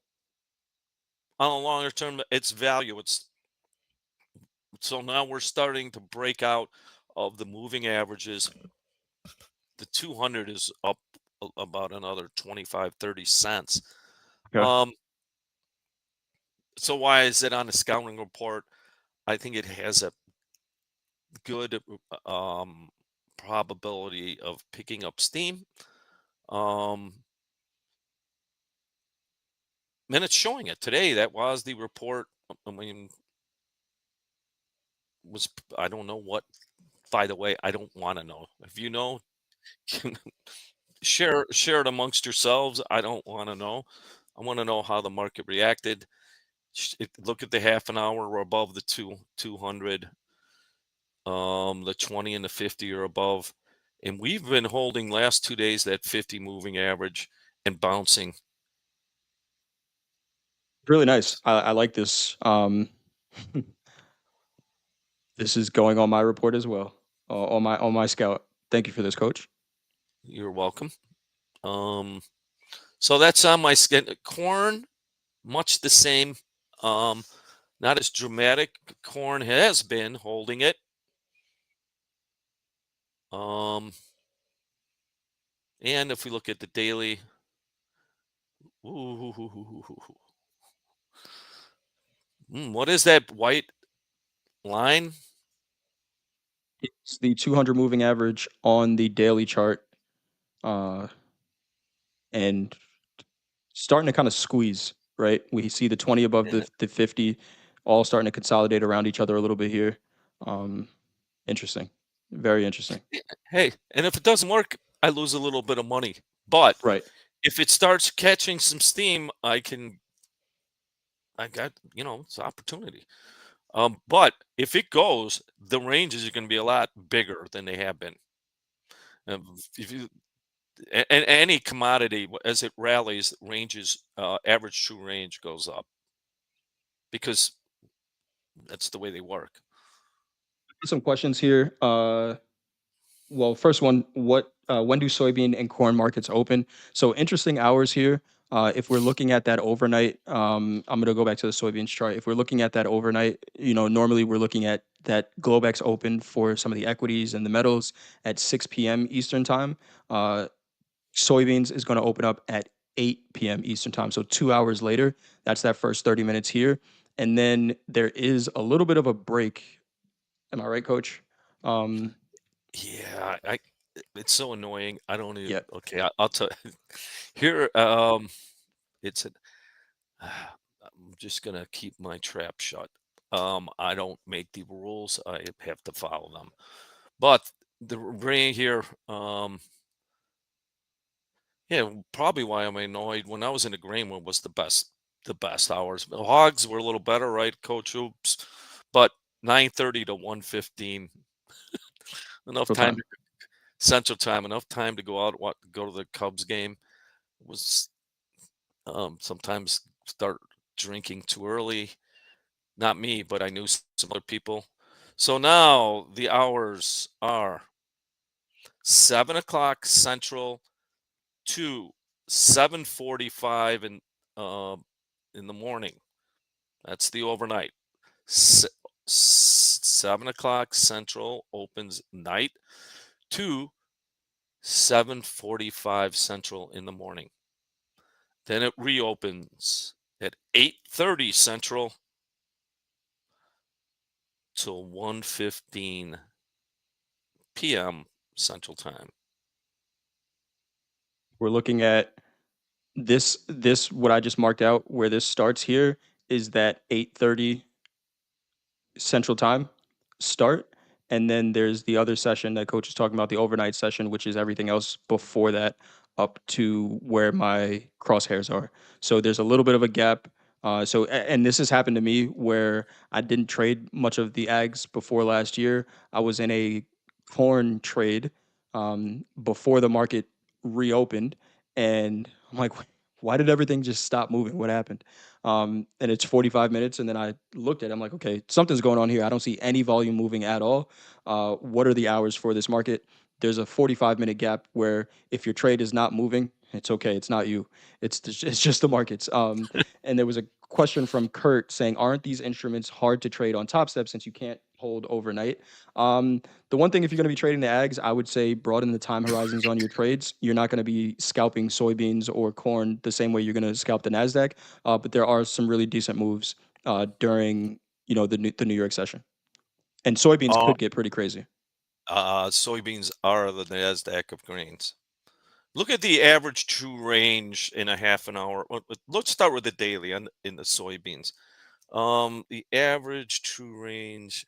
On a longer term, it's value. It's so now we're starting to break out of the moving averages. The 200 is up about another 25, 30 cents. Okay. Um, so why is it on a scouting report? I think it has a good probability of picking up steam. Um, and it's showing it today. That was the report. I mean, was I don't know what. By the way, I don't want to know. If you know, share it amongst yourselves. I don't want to know. I want to know how the market reacted. Look at the half an hour. We're above the 200. The 20 and the 50 are above, and we've been holding last 2 days that 50 moving average and bouncing. Really nice. I like this. This is going on my report as well, on my scout. Thank you for this, coach. You're welcome. So that's on my skin. Corn, much the same. Um, Not as dramatic. Corn has been holding it. Um, and if we look at the daily, ooh, what is that white line? It's the 200 moving average on the daily chart, uh, and starting to kind of squeeze. Right, we see the 20 above Eh, the 50, all starting to consolidate around each other a little bit here. Um, Interesting, very interesting. Hey, and if it doesn't work, I lose a little bit of money. But Right, if it starts catching some steam, I got, it's opportunity. But if it goes, the ranges are going to be a lot bigger than they have been. If you and any commodity as it rallies, ranges average true range goes up because that's the way they work. some questions here. Well, first one, when do soybean and corn markets open? So interesting hours here. If we're looking at that overnight, I'm going to go back to the soybeans chart. If we're looking at that overnight, normally we're looking at that Globex open for some of the equities and the metals at 6 p.m. Eastern time. Soybeans is going to open up at 8 p.m. Eastern time. So 2 hours later, that's that first 30 minutes here. And then there is a little bit of a break. Am I right, coach? Um, Yeah, it's so annoying. I don't even. yeah. Okay, I'll tell here. It's an. I'm just gonna keep my trap shut. I don't make the rules. I have to follow them. But the rain here. Yeah, probably why I'm annoyed. When I was in the grain one was the best hours. The hogs were a little better, right, Coach Oops? But 9:30 to 1:15, enough Real time time. to Central Time, enough time to go out, go to the Cubs game. Was sometimes start drinking too early. Not me, but I knew some other people. So now the hours are 7 o'clock Central to 7:45 in the morning. That's the overnight. Se- 7 o'clock Central opens night to 7:45 Central in the morning. Then it reopens at 8:30 Central till 1:15 p.m. Central Time. We're looking at this what I just marked out where this starts here is that 8:30 Central Time start. And then there's the other session that coach is talking about, the overnight session, which is everything else before that up to where my crosshairs are. So there's a little bit of a gap. And this has happened to me where I didn't trade much of the ags before last year. I was in a corn trade before the market reopened. And I'm like, why did everything just stop moving? What happened? And it's 45 minutes. And then I looked at it, I'm like, okay, something's going on here. I don't see any volume moving at all. What are the hours for this market? There's a 45-minute gap where if your trade is not moving, it's okay. It's not you. It's just the markets. And there was a question from Kurt saying, aren't these instruments hard to trade on Top Step since you can't hold overnight? Um, the one thing, if you're going to be trading the ags, I would say broaden the time horizons on your trades. You're not going to be scalping soybeans or corn the same way you're going to scalp the Nasdaq. But there are some really decent moves during the New York session, and soybeans Uh, could get pretty crazy. Soybeans are the NASDAQ of grains. Look at the average true range in a half an hour. Let's start with the daily in the soybeans. The average true range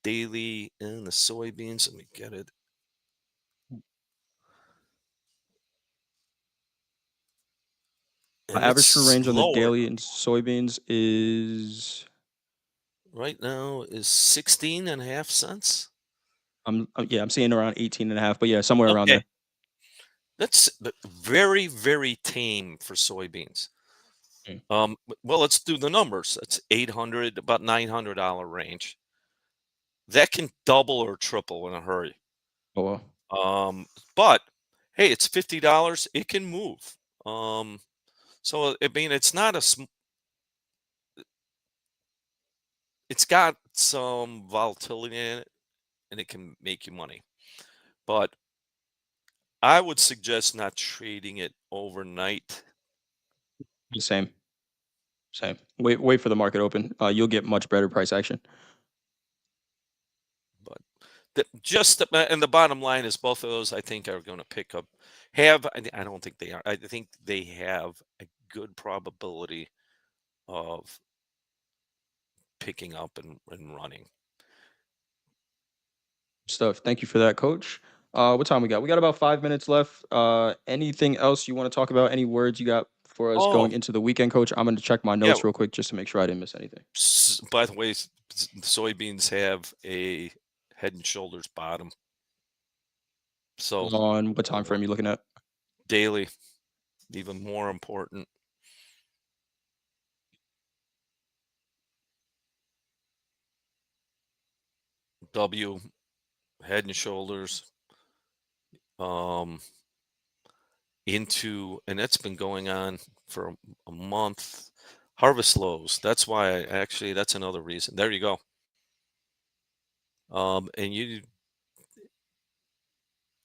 daily in the soybeans. Let me get it. And Average true it's range on the lower daily in soybeans is right now is 16 and a half cents. I'm seeing around 18 and a half, but yeah, somewhere around Okay. there. That's very, very tame for soybeans. Mm. Well, let's do the numbers. That's 800, about $900 range. That can double or triple in a hurry. Oh well. But hey, it's $50. It can move. Um, so I mean, it's got some volatility in it, and it can make you money. But I would suggest not trading it overnight. The same. Wait for the market open. You'll get much better price action. But and the bottom line is both of those I think are going to pick up. I don't think they are. I think they have a good probability of picking up and running. Stuff. Thank you for that, coach. What time we got? We got about 5 minutes left. Anything else you want to talk about? Any words you got for us Oh, going into the weekend, coach? I'm going to check my yeah. notes real quick just to make sure I didn't miss anything. By the way, soybeans have a Head and Shoulders bottom. So On what time uh, frame you looking at? daily, even more important. W, Head and Shoulders. Um, and that's been going on for a month. Harvest lows. That's why that's another reason. There you go.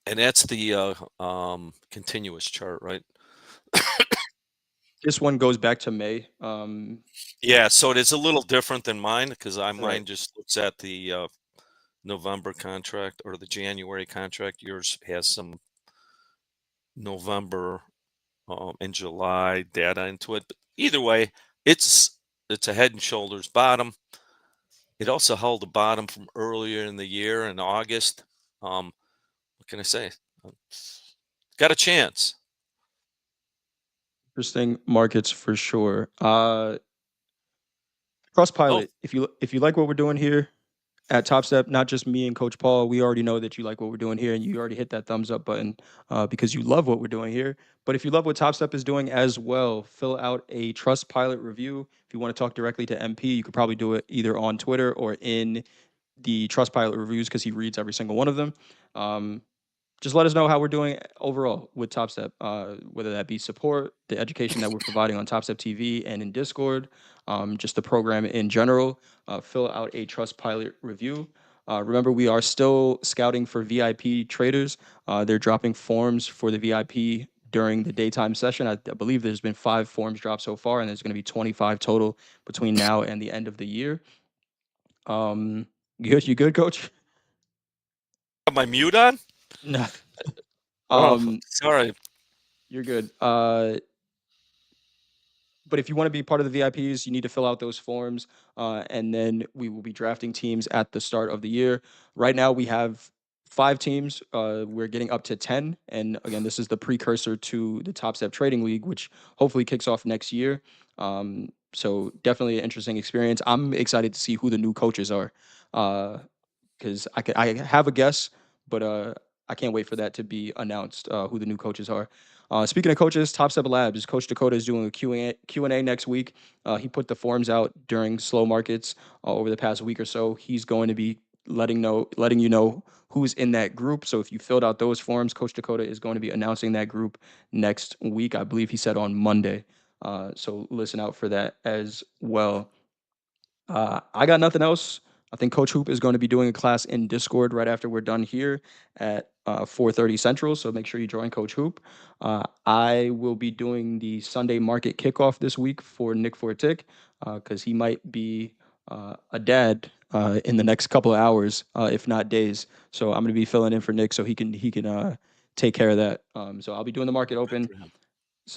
And that's the continuous chart, right? This one goes back to May. Yeah, so it is a little different than mine because Right. mine just looks at the November contract or the January contract. Yours has some November and July data into it. But either way, it's it's a head and shoulders bottom. It also held a bottom from earlier in the year in August. What can I say? It's got a chance. Interesting markets for sure. Oh, Trustpilot, if you like what we're doing here at Top Step, not just me and Coach Paul, we already know that you like what we're doing here, and you already hit that thumbs up button because you love what we're doing here. But if you love what Top Step is doing as well, fill out a Trustpilot review. If you want to talk directly to MP, you could probably do it either on Twitter or in the Trustpilot reviews because he reads every single one of them. Um, just let us know how we're doing overall with Topstep, whether that be support, the education that we're providing on Topstep TV and in Discord, just the program in general. Fill out a Trust Pilot review. Remember, we are still scouting for VIP traders. They're dropping forms for the VIP during the daytime session. I believe there's been 5 forms dropped so far, and there's going to be 25 total between now and the end of the year. You good, Coach? got my mute on? No. Oh, Um, sorry. you're good. But if you want to be part of the VIPs, you need to fill out those forms, and then we will be drafting teams at the start of the year. Right now, we have 5 teams. We're getting up to 10, and again, this is the precursor to the Top Step Trading League, which hopefully kicks off next year. So definitely an interesting experience. I'm excited to see who the new coaches are. Uh, because I have a guess, but I can't wait for that to be announced. Who the new coaches are. Speaking of coaches, Top Step Labs, Coach Dakota is doing a Q&A next week. He put the forms out during slow markets over the past week or so. He's going to be letting you know who's in that group. So if you filled out those forms, Coach Dakota is going to be announcing that group next week. I believe he said on Monday. So listen out for that as well. I got nothing else. I think Coach Hoop is going to be doing a class in Discord right after we're done here at 4:30 Central. So make sure you join Coach Hoop. I will be doing the Sunday market kickoff this week for Nick Fortick because he might be a dad in the next couple of hours, if not days. So I'm going to be filling in for Nick so he can take care of that. So I'll be doing the market Good open for him.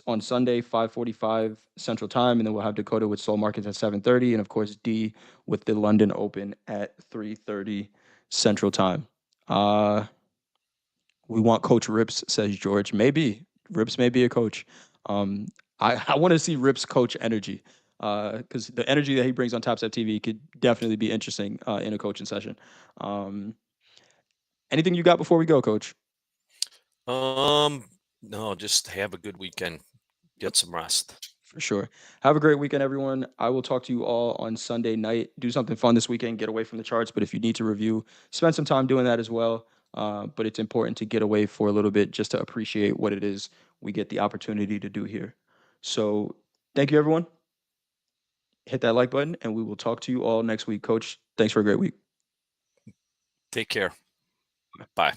on Sunday, 5:45 Central Time, and then we'll have Dakota with Soul Markets at 7:30, and of course D with the London Open at 3:30 Central Time. Uh, we want Coach Rips, says George. Maybe Rips may be a coach. Um, I want to see Rips coach energy because the energy that he brings on Top Step TV could definitely be interesting in a coaching session. Um, anything you got before we go, Coach? Um, no, just have a good weekend. Get some rest. For sure. Have a great weekend, everyone. I will talk to you all on Sunday night. Do something fun this weekend, get away from the charts. But if you need to review, spend some time doing that as well. But it's important to get away for a little bit just to appreciate what it is we get the opportunity to do here. So thank you, everyone. Hit that like button, and we will talk to you all next week. Coach, thanks for a great week. Take care. Bye.